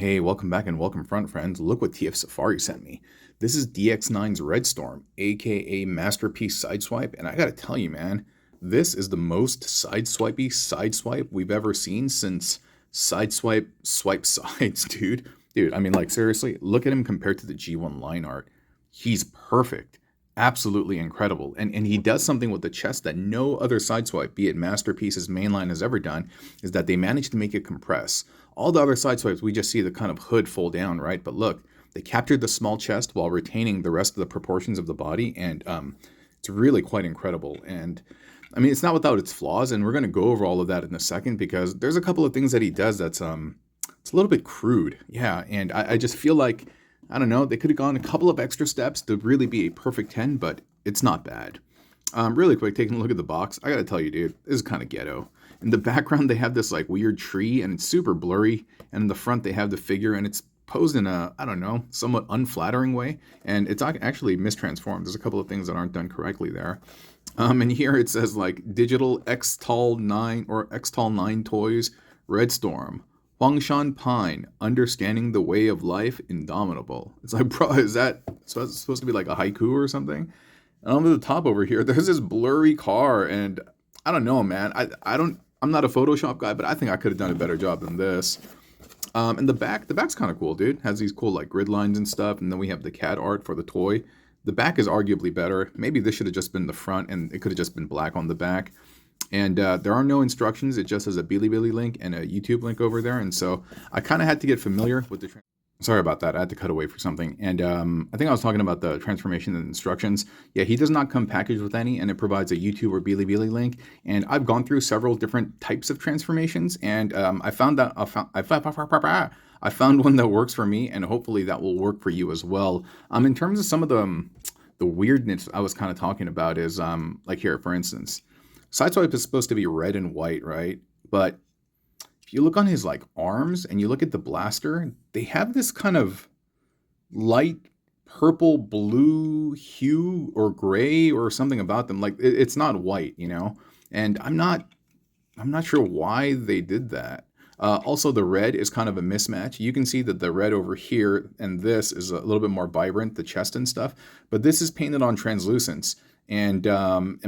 Hey, welcome back and welcome front friends. Look what TF Safari sent me. This is DX9's Red Storm, aka Masterpiece Sideswipe, and I gotta tell you, man, this is the most sideswipey sideswipe we've ever seen since Sideswipe Swipe Sides, dude. Dude, I mean, like, seriously, look at him compared to the G1 line art. He's perfect. Absolutely incredible. And he does something with the chest that no other sideswipe, be it Masterpiece's mainline, has ever done, is that they managed to make it compress. All the other sideswipes, we just see the kind of hood fold down, right? But look, they captured the small chest while retaining the rest of the proportions of the body, and it's really quite incredible. And I mean, it's not without its flaws, and we're going to go over all of that in a second because there's a couple of things that he does that's it's a little bit crude. Yeah, and I just feel like, I don't know, they could have gone a couple of extra steps to really be a perfect 10, but it's not bad. Really quick, taking a look at the box, I gotta tell you, dude, this is kind of ghetto. In the background, they have this like weird tree, and it's super blurry, and in the front, they have the figure, and it's posed in a, I don't know, somewhat unflattering way, and it's actually mistransformed. There's a couple of things that aren't done correctly there. And here it says like digital X Tall 9 or X Tall 9 toys, Red Storm. Huangshan Pine, understanding the way of life, indomitable. It's like, bro, is that supposed to be like a haiku or something? And on the top over here, there's this blurry car, and I don't know, man. I'm not a Photoshop guy, but I think I could have done a better job than this. And the back's kind of cool, dude. Has these cool like grid lines and stuff, and then we have the cat art for the toy. The back is arguably better. Maybe this should have just been the front, and it could have just been black on the back. And there are no instructions. It just has a Bilibili link and a YouTube link over there. And so I kind of had to get familiar with the... Sorry about that. I had to cut away for something. And I think I was talking about the transformation and instructions. Yeah, he does not come packaged with any, and it provides a YouTube or Bilibili link. And I've gone through several different types of transformations, and I found one that works for me, and hopefully that will work for you as well. In terms of some of the weirdness I was kind of talking about is like here, for instance, Sideswipe is supposed to be red and white, right? But if you look on his like arms and you look at the blaster, they have this kind of light purple blue hue or gray or something about them. Like it's not white, you know? And I'm not sure why they did that. Also, the red is kind of a mismatch. You can see that the red over here and this is a little bit more vibrant, the chest and stuff, but this is painted on translucence. And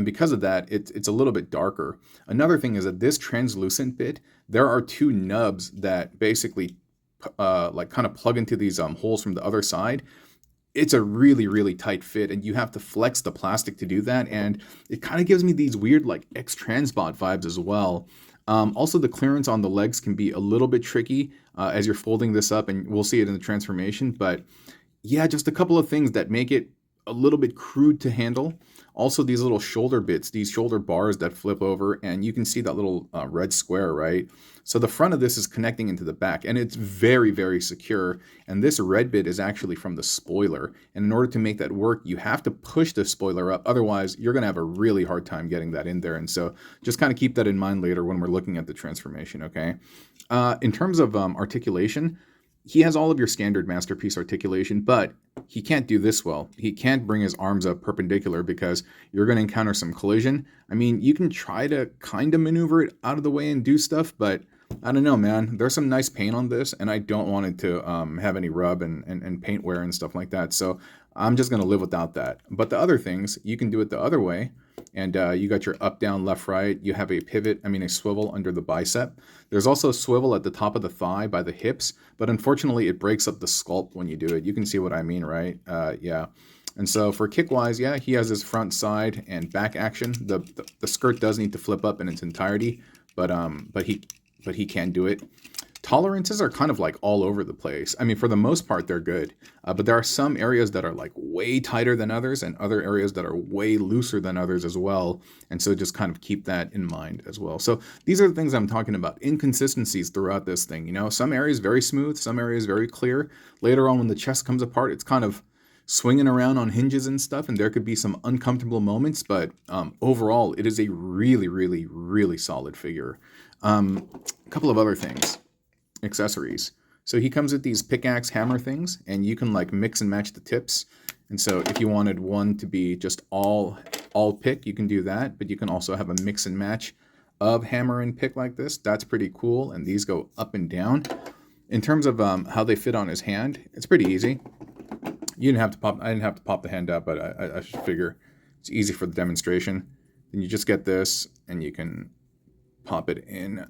because of that, it's a little bit darker. Another thing is that this translucent bit, there are two nubs that basically like kind of plug into these holes from the other side. It's a really, really tight fit, and you have to flex the plastic to do that. And it kind of gives me these weird like X-Transbot vibes as well. Also, the clearance on the legs can be a little bit tricky as you're folding this up, and we'll see it in the transformation. But yeah, just a couple of things that make it a little bit crude to handle. Also, these little shoulder bits, these shoulder bars that flip over, and you can see that little red square, right? So the front of this is connecting into the back, and it's very, very secure. And this red bit is actually from the spoiler. And in order to make that work, you have to push the spoiler up. Otherwise, you're going to have a really hard time getting that in there. And so just kind of keep that in mind later when we're looking at the transformation, okay? In terms of articulation, he has all of your standard Masterpiece articulation, but he can't do this well. He can't bring his arms up perpendicular because you're going to encounter some collision. I mean, you can try to kind of maneuver it out of the way and do stuff, but I don't know, man. There's some nice paint on this, and I don't want it to have any rub and paint wear and stuff like that. So I'm just going to live without that. But the other things, you can do it the other way. And you got your up, down, left, right. You have a pivot, a swivel under the bicep. There's also a swivel at the top of the thigh by the hips, but unfortunately it breaks up the sculpt when you do it. You can see what I mean, right? Yeah. And so for kick-wise, yeah, he has his front, side, and back action. The skirt does need to flip up in its entirety, but he can do it. Tolerances are kind of like all over the place. I mean, for the most part, they're good. But there are some areas that are like way tighter than others and other areas that are way looser than others as well. And so just kind of keep that in mind as well. So these are the things I'm talking about. Inconsistencies throughout this thing. You know, some areas very smooth, some areas very clear. Later on when the chest comes apart, it's kind of swinging around on hinges and stuff. And there could be some uncomfortable moments. But overall, it is a really, really, really solid figure. A couple of other things. Accessories. So he comes with these pickaxe hammer things, and you can like mix and match the tips. And so if you wanted one to be just all pick, you can do that, but you can also have a mix and match of hammer and pick like this. That's pretty cool. And these go up and down. In terms of how they fit on his hand, it's pretty easy. You didn't have to pop. I didn't have to pop the hand up, but I should figure it's easy for the demonstration. Then you just get this, and you can pop it in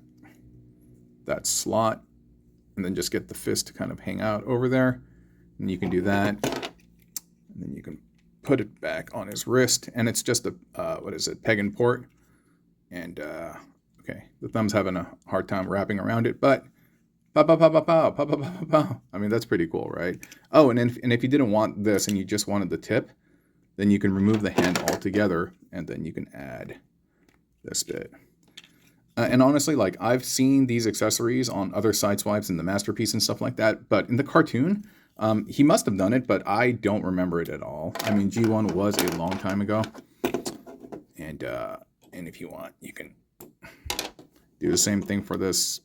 that slot, and then just get the fist to kind of hang out over there. And you can do that, and then you can put it back on his wrist, and it's just a what is it, peg and port. And okay, the thumb's having a hard time wrapping around it, but pow, pow, pow, pow, pow, pow, pow, pow, pow. I mean, that's pretty cool, right? Oh, and if you didn't want this and you just wanted the tip, then you can remove the hand altogether, and then you can add this bit. And honestly, like, I've seen these accessories on other Sideswipes in the Masterpiece and stuff like that, but in the cartoon, he must have done it, but I don't remember it at all. I mean, G1 was a long time ago, and if you want, you can do the same thing for this.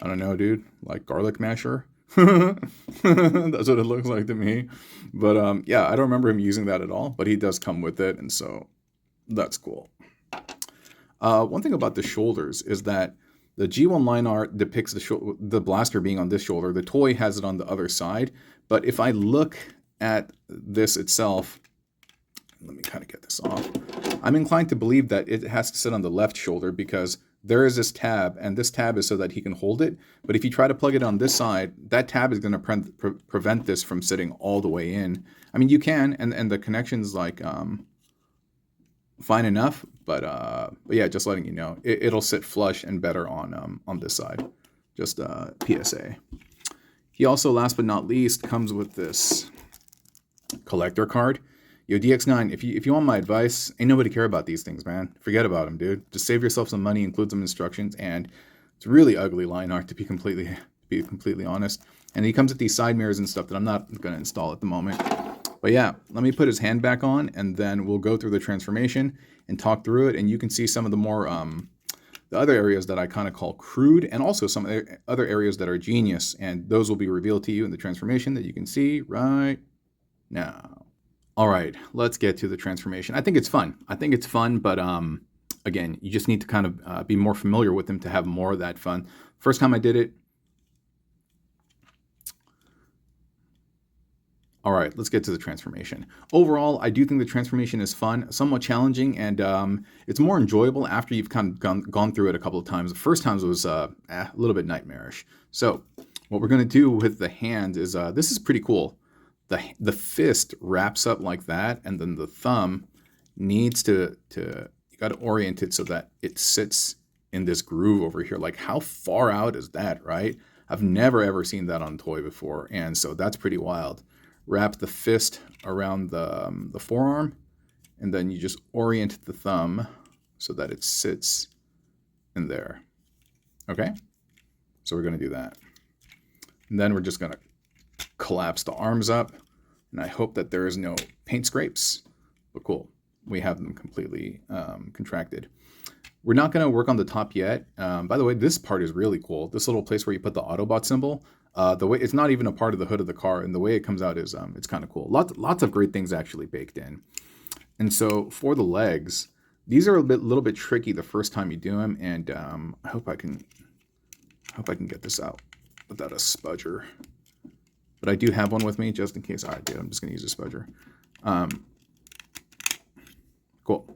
I don't know, dude, like garlic masher. That's what it looks like to me. But yeah, I don't remember him using that at all, but he does come with it, and so that's cool. One thing about the shoulders is that the G1 line art depicts the blaster being on this shoulder. The toy has it on the other side. But if I look at this itself, let me kind of get this off. I'm inclined to believe that it has to sit on the left shoulder because there is this tab, and this tab is so that he can hold it. But if you try to plug it on this side, that tab is going to prevent this from sitting all the way in. I mean, you can, and the connection's like fine enough, but yeah, just letting you know, it'll sit flush and better on this side. Just PSA. He also, last but not least, comes with this collector card. Yo, DX9, if you want my advice, ain't nobody care about these things, man. Forget about them, dude. Just save yourself some money, include some instructions, and it's really ugly line art, to be completely honest. And he comes with these side mirrors and stuff that I'm not going to install at the moment. But yeah, let me put his hand back on, and then we'll go through the transformation and talk through it, and you can see some of the more the other areas that I kind of call crude, and also some other areas that are genius, and those will be revealed to you in the transformation that you can see right now. All right, let's get to the transformation. I think it's fun. But again, you just need to kind of be more familiar with them to have more of that fun. First time I did it. All right, let's get to the transformation. Overall, I do think the transformation is fun, somewhat challenging, and it's more enjoyable after you've kind of gone through it a couple of times. The first times was a little bit nightmarish. So what we're going to do with the hand is, this is pretty cool. The fist wraps up like that, and then the thumb needs to you got to orient it so that it sits in this groove over here. Like, how far out is that, right? I've never ever seen that on toy before, and so that's pretty wild. Wrap the fist around the forearm, and then you just orient the thumb so that it sits in there. Okay? So we're going to do that. And then we're just going to collapse the arms up, and I hope that there is no paint scrapes. But cool. We have them completely contracted. We're not going to work on the top yet. By the way, this part is really cool. This little place where you put the Autobot symbol. The way it's not even a part of the hood of the car, and the way it comes out is it's kind of cool. Lots of great things actually baked in. And so for the legs, these are a little bit tricky the first time you do them, and I hope I can get this out without a spudger. But I do have one with me just in case. All right, dude, I'm just gonna use a spudger. Cool.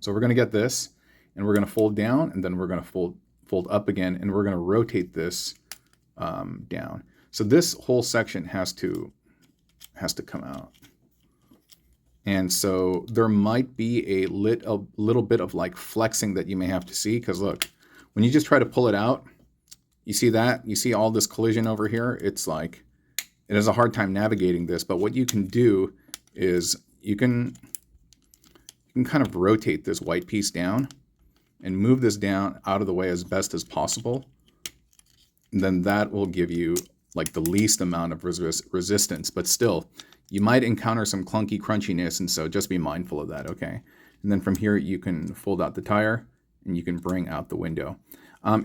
So we're gonna get this, and we're gonna fold down, and then we're gonna fold up again, and we're gonna rotate this down. So this whole section has to come out. And so there might be a little bit of like flexing that you may have to see, because look, when you just try to pull it out, you see that? You see all this collision over here? It's like, it has a hard time navigating this, but what you can do is you can kind of rotate this white piece down and move this down out of the way as best as possible. And then that will give you like the least amount of resistance, but still, you might encounter some clunky crunchiness, and so just be mindful of that, okay? And then from here, you can fold out the tire, and you can bring out the window.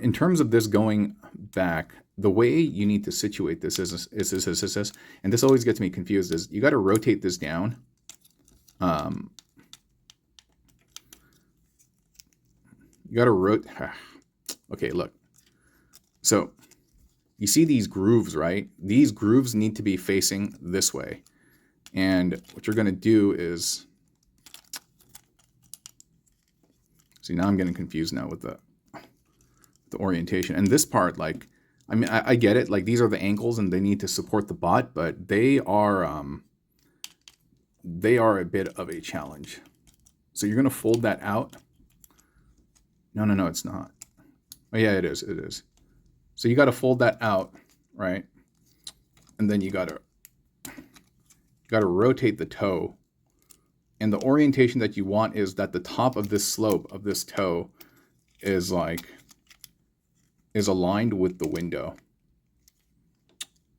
In terms of this going back, the way you need to situate this is and this always gets me confused, is you got to rotate this down. You got to rotate. Okay, look. So you see these grooves, right? These grooves need to be facing this way. And what you're going to do is, see, now I'm getting confused now with the orientation. And this part, like, I mean, I get it. Like, these are the ankles and they need to support the bot, but they are a bit of a challenge. So you're going to fold that out. No, it's not. Oh yeah, it is. It is. So you got to fold that out, right? And then you got to rotate the toe. And the orientation that you want is that the top of this slope of this toe is aligned with the window.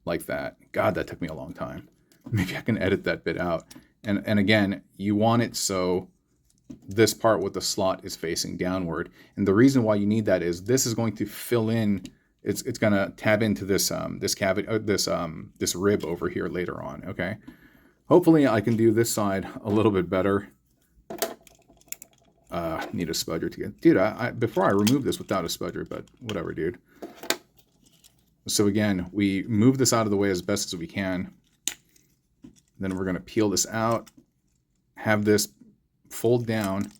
Like that. God, that took me a long time. Maybe I can edit that bit out. And again, you want it so this part with the slot is facing downward. And the reason why you need that is this is going to fill in, it's going to tab into this this cavity, this rib over here later on, okay? Hopefully I can do this side a little bit better. Need a spudger to get, dude, before I remove this without a spudger, but whatever, dude. So again, we move this out of the way as best as we can. Then we're going to peel this out, have this fold down,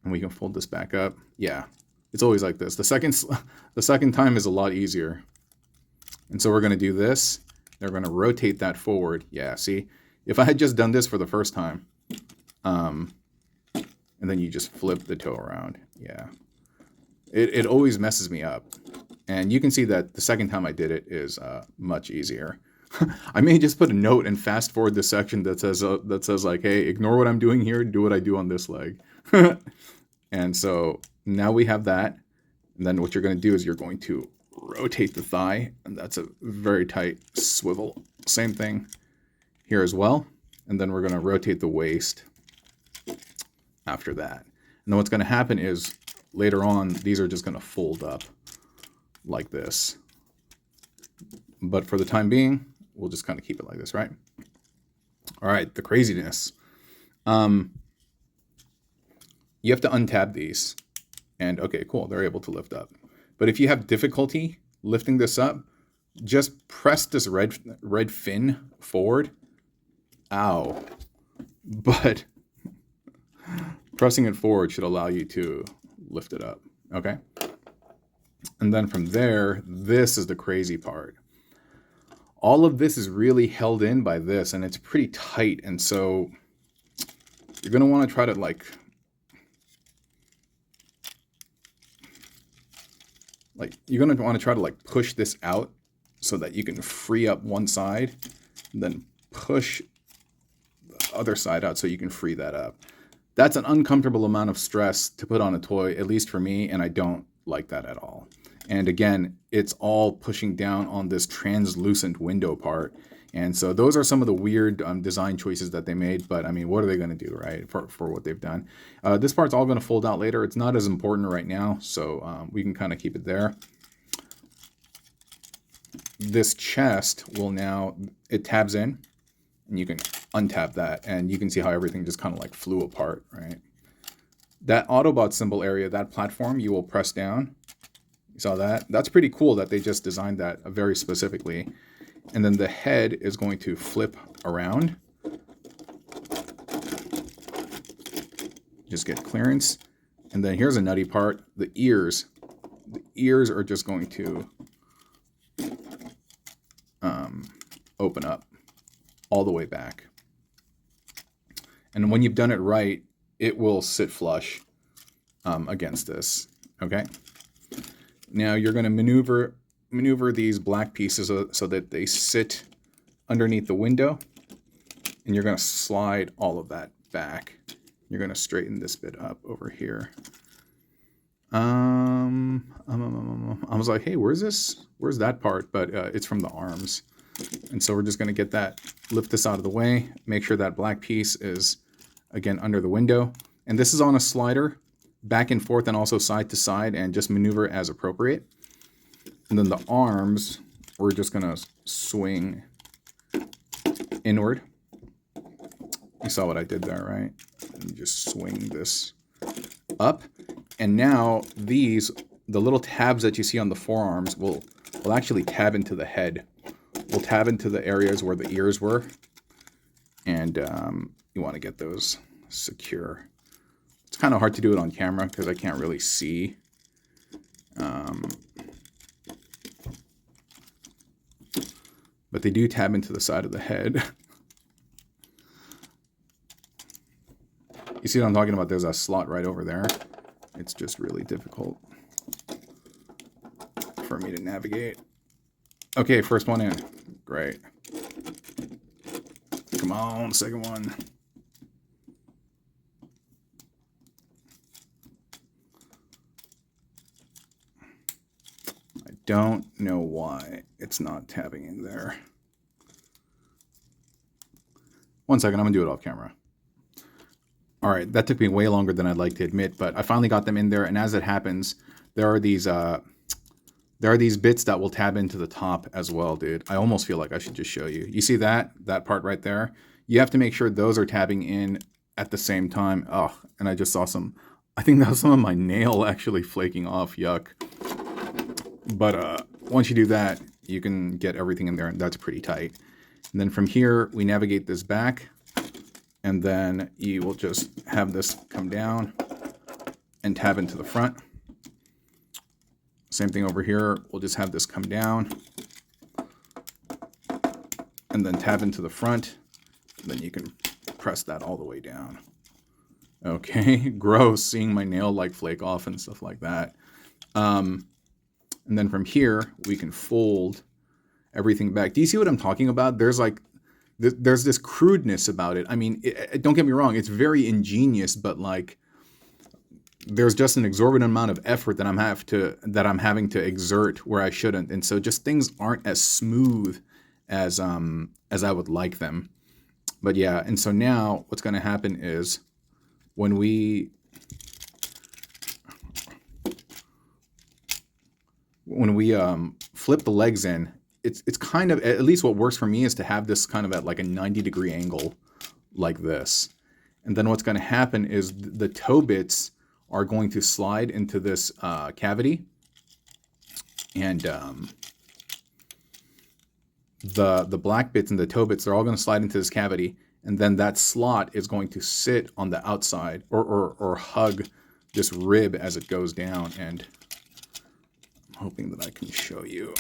and we can fold this back up. Yeah, it's always like this. The second time is a lot easier. And so we're going to do this. They're going to rotate that forward. Yeah, see, if I had just done this for the first time, and then you just flip the toe around. Yeah, it always messes me up. And you can see that the second time I did it is much easier. I may just put a note and fast forward this section that says like, hey, ignore what I'm doing here, do what I do on this leg. And so now we have that. And then what you're going to do is you're going to rotate the thigh, and that's a very tight swivel. Same thing here as well. And then we're going to rotate the waist after that. And then what's going to happen is later on, these are just going to fold up like this. But for the time being, we'll just kind of keep it like this, right? All right, the craziness. You have to untab these. And okay, cool, they're able to lift up. But if you have difficulty lifting this up, just press this red fin forward. Ow. But pressing it forward should allow you to lift it up, okay? And then from there, this is the crazy part. All of this is really held in by this, and it's pretty tight. And so you're going to want to try to you're going to want to try to push this out so that you can free up one side, and then push the other side out so you can free that up. That's an uncomfortable amount of stress to put on a toy, at least for me, and I don't like that at all. And again, it's all pushing down on this translucent window part. And so those are some of the weird design choices that they made. But I mean, what are they going to do, right, for what they've done? This part's all going to fold out later. It's not as important right now, so we can kind of keep it there. This chest will now, it tabs in, and you can untap that. And you can see how everything just kind of flew apart, right? That Autobot symbol area, that platform, you will press down. You saw that? That's pretty cool that they just designed that very specifically. And then the head is going to flip around. Just get clearance. And then here's a nutty part. The ears. The ears are just going to open up all the way back. And when you've done it right, it will sit flush against this. Okay? Now you're going to maneuver these black pieces so that they sit underneath the window, and you're going to slide all of that back. You're going to straighten this bit up over here. I was like, hey, where's this? Where's that part? But it's from the arms. And so we're just going to lift this out of the way, make sure that black piece is, again, under the window. And this is on a slider, back and forth and also side to side, and just maneuver as appropriate. And then the arms, we're just going to swing inward. You saw what I did there, right? And just swing this up. And now the the little tabs that you see on the forearms will actually tab into the head. Will tab into the areas where the ears were. And you want to get those secure. It's kind of hard to do it on camera because I can't really see. But they do tab into the side of the head. You see what I'm talking about? There's a slot right over there. It's just really difficult for me to navigate. Okay, first one in. Great. Come on, second one. I don't know why it's not tabbing in there. One second, I'm gonna do it off camera. All right, that took me way longer than I'd like to admit, but I finally got them in there, and as it happens, there are these bits that will tab into the top as well, dude. I almost feel like I should just show you. You see that part right there? You have to make sure those are tabbing in at the same time. Oh, and I just saw some, I think that was some of my nail actually flaking off. Yuck. But once you do that, you can get everything in there, and that's pretty tight. And then from here, we navigate this back, and then you will just have this come down and tab into the front. Same thing over here. We'll just have this come down and then tab into the front. Then you can press that all the way down. Okay, gross, seeing my nail like flake off and stuff like that. And then from here, we can fold everything back. Do you see what I'm talking about? There's like, there's this crudeness about it. I mean, don't get me wrong, it's very ingenious, but like, there's just an exorbitant amount of effort that I'm having to exert where I shouldn't, and so just things aren't as smooth as I would like them. But yeah, and so now what's going to happen is when we flip the legs in, it's kind of, at least what works for me is to have this kind of at like a 90-degree angle like this, and then what's going to happen is the toe bits are going to slide into this cavity, and the black bits and the toe bits are all going to slide into this cavity, and then that slot is going to sit on the outside or hug this rib as it goes down. And I'm hoping that I can show you.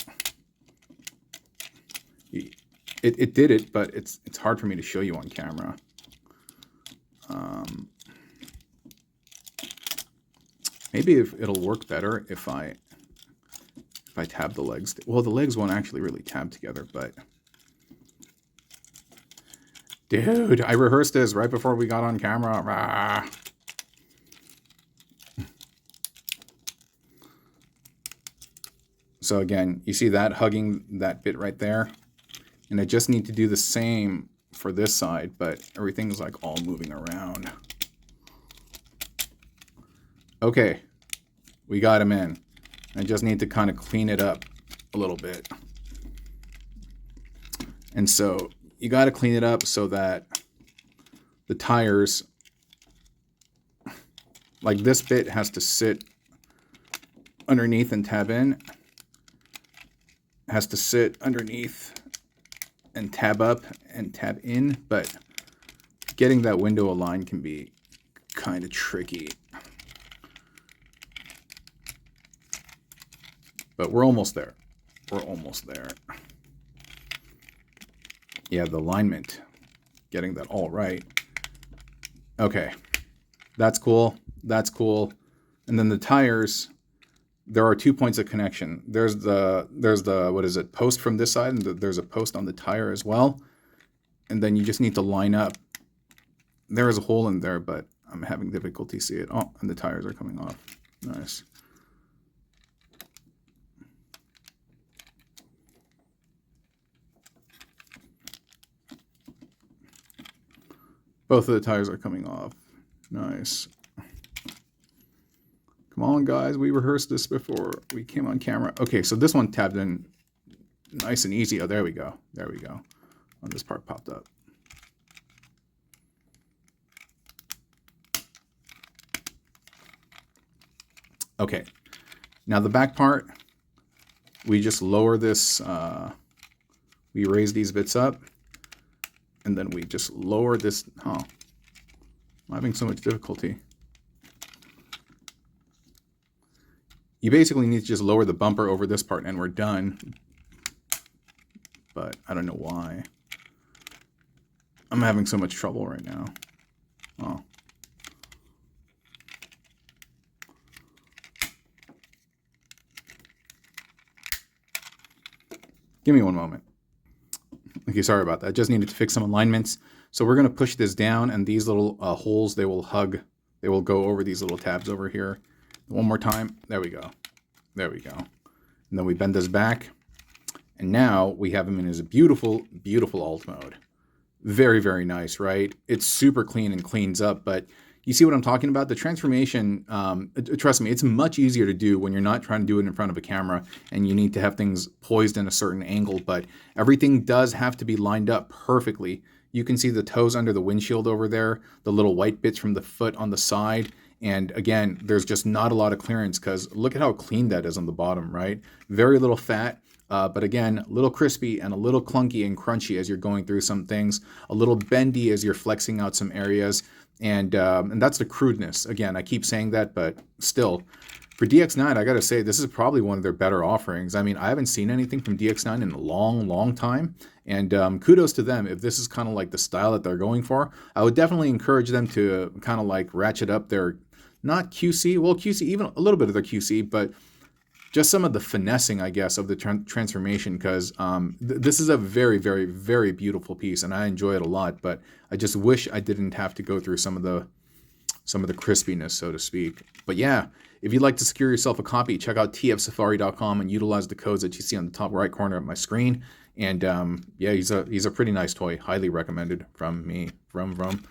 It did it, but it's hard for me to show you on camera. Maybe if it'll work better if I tab the legs. Well, the legs won't actually really tab together, but dude, I rehearsed this right before we got on camera. Rah. So again, you see that hugging that bit right there, and I just need to do the same for this side, but everything's like all moving around. Okay, we got him in. I just need to kind of clean it up a little bit. And so you got to clean it up so that the tires, like this bit has to sit underneath and tab in, has to sit underneath and tab up and tab in, but getting that window aligned can be kind of tricky. But we're almost there. We're almost there. Yeah, the alignment, getting that all right. Okay, that's cool. That's cool. And then the tires, there are 2 points of connection. There's the what is it, post from this side, and there's a post on the tire as well. And then you just need to line up. There is a hole in there, but I'm having difficulty see it. Oh, and the tires are coming off. Nice. Both of the tires are coming off. Nice. Come on, guys. We rehearsed this before we came on camera. Okay, so this one tabbed in nice and easy. Oh, there we go. There we go. Oh, this part popped up. Okay. Now the back part, we just lower this, we raise these bits up, and then we just lower this. Oh, I'm having so much difficulty. You basically need to just lower the bumper over this part and we're done. But I don't know why. I'm having so much trouble right now. Oh. Give me one moment. Okay, sorry about that. I just needed to fix some alignments. So we're going to push this down, and these little holes, they will go over these little tabs over here. One more time. There we go. There we go. And then we bend this back. And now we have him in his beautiful, beautiful alt mode. Very, very nice, right? It's super clean and cleans up, but you see what I'm talking about? The transformation, trust me, it's much easier to do when you're not trying to do it in front of a camera and you need to have things poised in a certain angle, but everything does have to be lined up perfectly. You can see the toes under the windshield over there, the little white bits from the foot on the side. And again, there's just not a lot of clearance because look at how clean that is on the bottom, right? Very little fat. But again, a little crispy and a little clunky and crunchy as you're going through some things, a little bendy as you're flexing out some areas. And that's the crudeness. Again, I keep saying that, but still, for DX9, I got to say, this is probably one of their better offerings. I mean, I haven't seen anything from DX9 in a long, long time. And kudos to them. If this is kind of like the style that they're going for, I would definitely encourage them to kind of like ratchet up their, not QC, well, QC, even a little bit of their QC, but just some of the finessing, I guess, of the transformation, because this is a very, very, very beautiful piece, and I enjoy it a lot. But I just wish I didn't have to go through some of the crispiness, so to speak. But yeah, if you'd like to secure yourself a copy, check out tfsafari.com and utilize the codes that you see on the top right corner of my screen. And yeah, he's a pretty nice toy, highly recommended from me. Vroom vroom.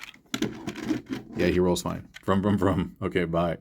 Yeah, he rolls fine. Vroom vroom vroom. Okay, bye.